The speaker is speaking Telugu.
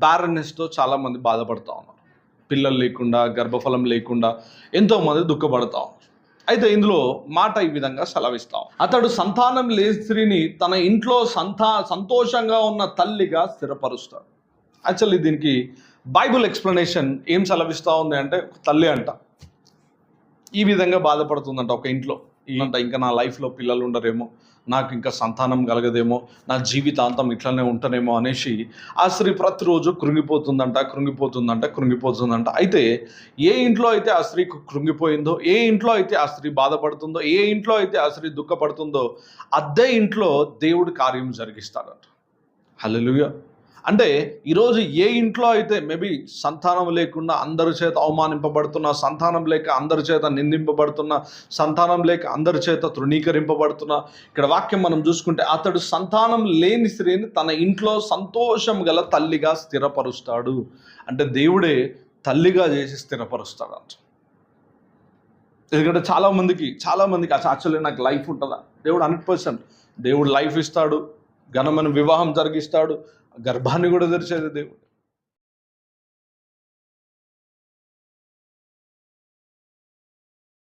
బ్యారన్నెస్తో చాలామంది బాధపడుతూ ఉన్నారు. పిల్లలు లేకుండా, గర్భఫలం లేకుండా ఎంతోమంది దుఃఖపడతా ఉన్నారు. అయితే ఇందులో మాట ఈ విధంగా సెలవిస్తాం, అతడు సంతానం లేని స్త్రీని తన ఇంట్లో సంతోషంగా ఉన్న తల్లిగా స్థిరపరుస్తాడు. యాక్చువల్లీ దీనికి బైబుల్ ఎక్స్ప్లెనేషన్ ఏం సెలవిస్తూ ఉంది అంటే, తల్లి అంట ఈ విధంగా బాధపడుతుందంట ఒక ఇంట్లో. ఇంకా నా లైఫ్లో పిల్లలు ఉండరేమో, నాకు ఇంకా సంతానం కలగదేమో, నా జీవితాంతం ఇట్లనే ఉంటానేమో అనేసి ఆ స్త్రీ ప్రతిరోజు కృంగిపోతుందంట. అయితే ఏ ఇంట్లో అయితే ఆ స్త్రీ కృంగిపోయిందో, ఏ ఇంట్లో అయితే ఆ స్త్రీ బాధపడుతుందో, ఏ ఇంట్లో అయితే ఆ స్త్రీ దుఃఖపడుతుందో, అదే ఇంట్లో దేవుడు కార్యం జరిగిస్తాడట. హల్లెలూయా. అంటే ఈరోజు ఏ ఇంట్లో అయితే మేబీ సంతానం లేకుండా అందరి చేత అవమానింపబడుతున్న, సంతానం లేక అందరి చేత నిందింపబడుతున్న, సంతానం లేక అందరి చేత తృణీకరింపబడుతున్న, ఇక్కడ వాక్యం మనం చూసుకుంటే, అతడు సంతానం లేని స్త్రీని తన ఇంట్లో సంతోషం గల తల్లిగా స్థిరపరుస్తాడు. అంటే దేవుడే తల్లిగా చేసి స్థిరపరుస్తాడు. ఎందుకంటే చాలామందికి యాక్చువల్లీ నాకు లైఫ్ ఉంటుందా? దేవుడు 100% దేవుడు లైఫ్ ఇస్తాడు, ఘనమైన వివాహం జరిగిస్తాడు, గర్భాన్ని కూడా తెరిచేది దేవుడు.